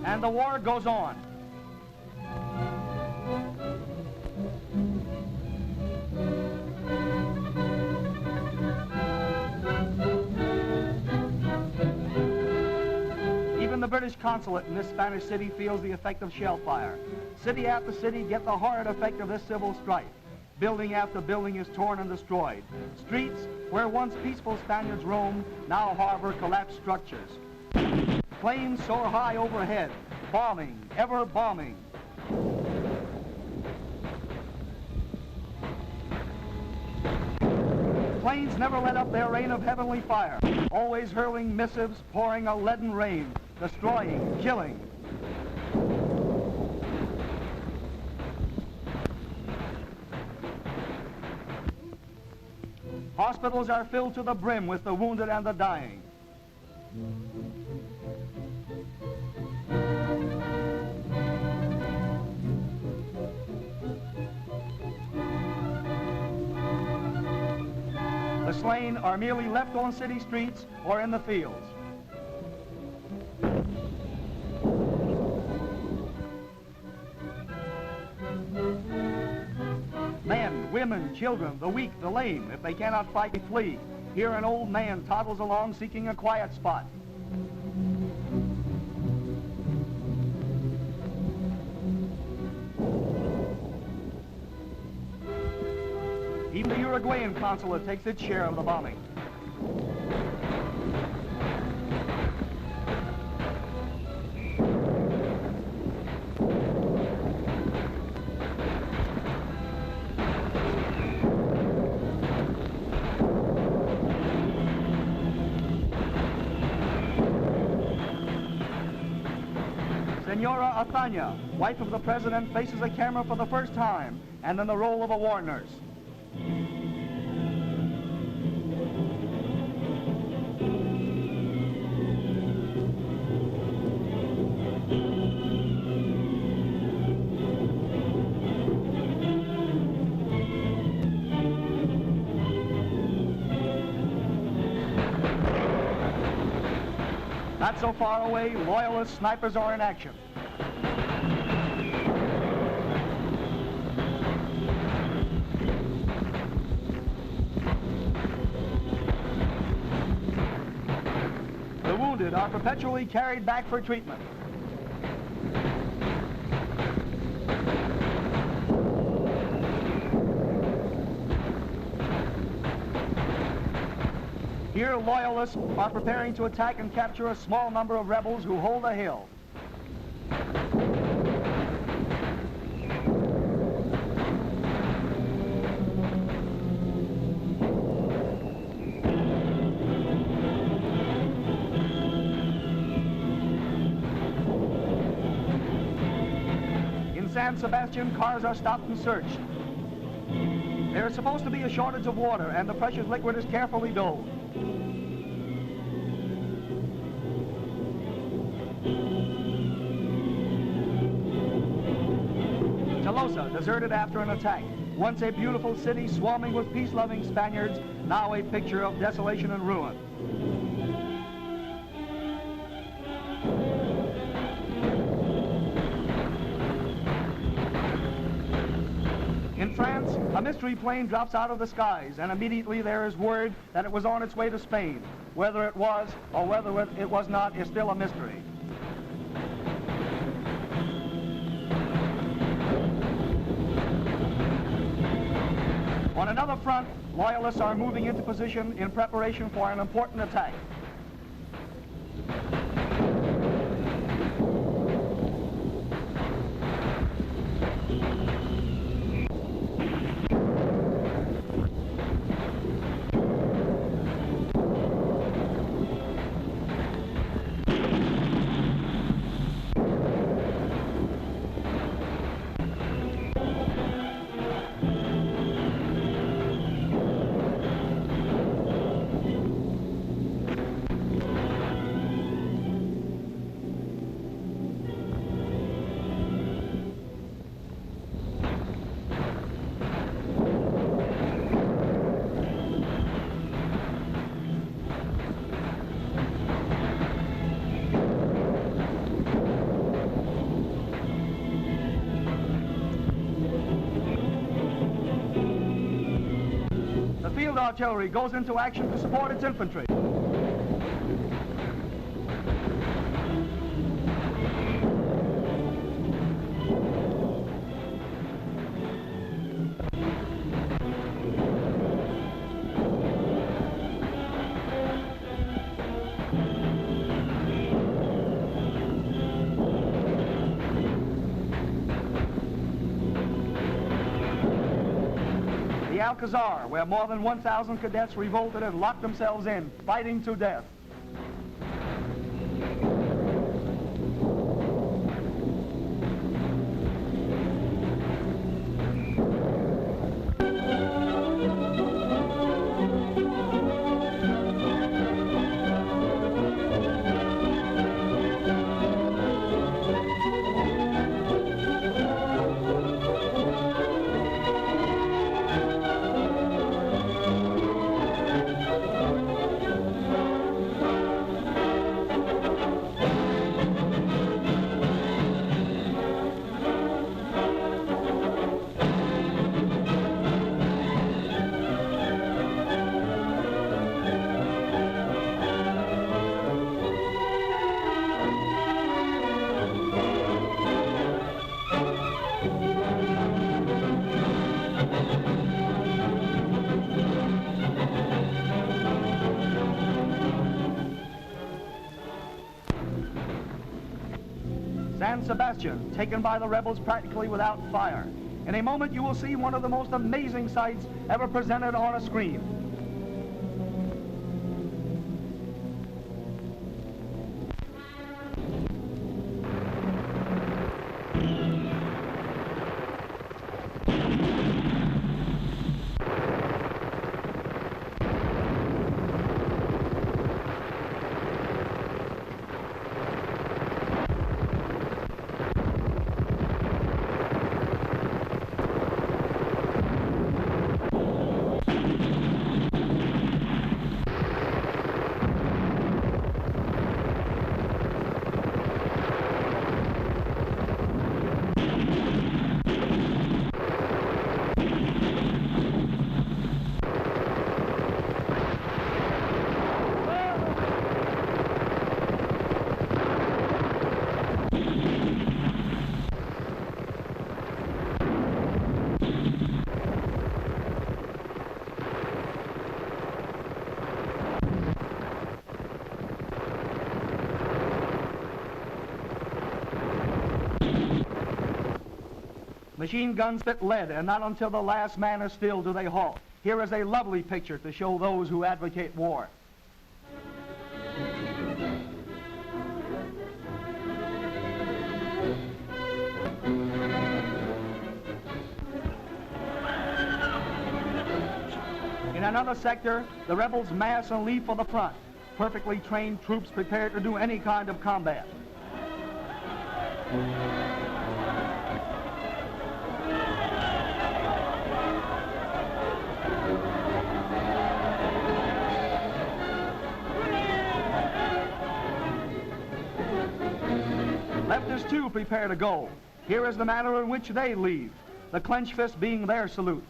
and the war goes on. Even the British consulate in this Spanish city feels the effect of shell fire. City after city get the horrid effect of this civil strife. Building after building is torn and destroyed. Streets, where once peaceful Spaniards roamed, now harbor collapsed structures. Planes soar high overhead, bombing, ever bombing. Planes never let up their rain of heavenly fire, always hurling missives, pouring a leaden rain, destroying, killing. Hospitals are filled to the brim with the wounded and the dying. The slain are merely left on city streets or in the fields. Men, women, children, the weak, the lame, if they cannot fight, they flee. Here an old man toddles along seeking a quiet spot. Even the Uruguayan consulate takes its share of the bombing. Senora Athana, wife of the president, faces a camera for the first time, and in the role of a war nurse. Not so far away, loyalist snipers are in action. The wounded are perpetually carried back for treatment. Here, loyalists are preparing to attack and capture a small number of rebels who hold a hill. In San Sebastian, cars are stopped and searched. There is supposed to be a shortage of water, and the precious liquid is carefully doled. Tolosa, deserted after an attack. Once a beautiful city swarming with peace-loving Spaniards, now a picture of desolation and ruin. In France, a mystery plane drops out of the skies, and immediately there is word that it was on its way to Spain. Whether it was or whether it was not is still a mystery. On another front, loyalists are moving into position in preparation for an important attack. artillery goes into action to support its infantry. The Alcazar, where more than 1,000 cadets revolted and locked themselves in, fighting to death. San Sebastian, taken by the rebels practically without fire. In a moment you will see one of the most amazing sights ever presented on a screen. Machine guns spit lead, and not until the last man is still do they halt. Here is a lovely picture to show those who advocate war. In another sector, the rebels mass and leave for the front. Perfectly trained troops prepared to do any kind of combat. Leftists too prepare to go. Here is the manner in which they leave, the clenched fist being their salute.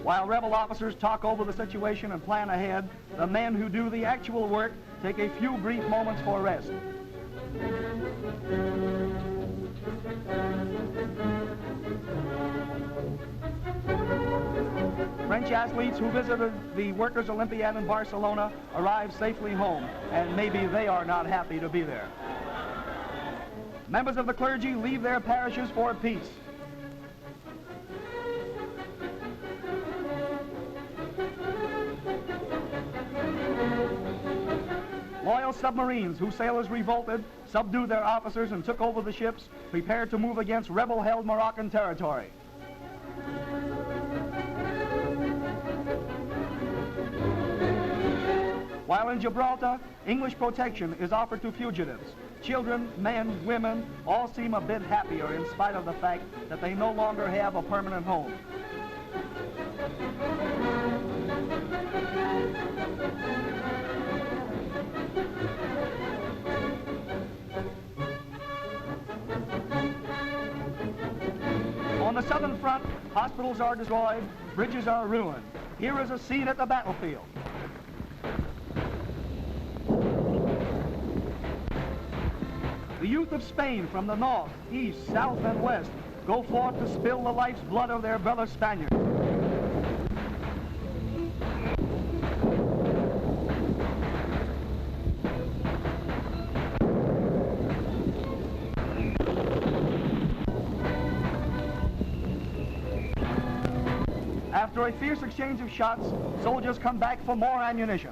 While rebel officers talk over the situation and plan ahead, the men who do the actual work take a few brief moments for rest. French athletes who visited the Workers' Olympiad in Barcelona arrive safely home, and maybe they are not happy to be there. Members of the clergy leave their parishes for peace. Loyal submarines whose sailors revolted, subdued their officers and took over the ships, prepared to move against rebel-held Moroccan territory. While in Gibraltar, English protection is offered to fugitives. Children, men, women, all seem a bit happier in spite of the fact that they no longer have a permanent home. the southern front, hospitals are destroyed, bridges are ruined. Here is a scene at the battlefield. The youth of Spain from the north, east, south, and west go forth to spill the life's blood of their brother Spaniards. After a fierce exchange of shots, soldiers come back for more ammunition.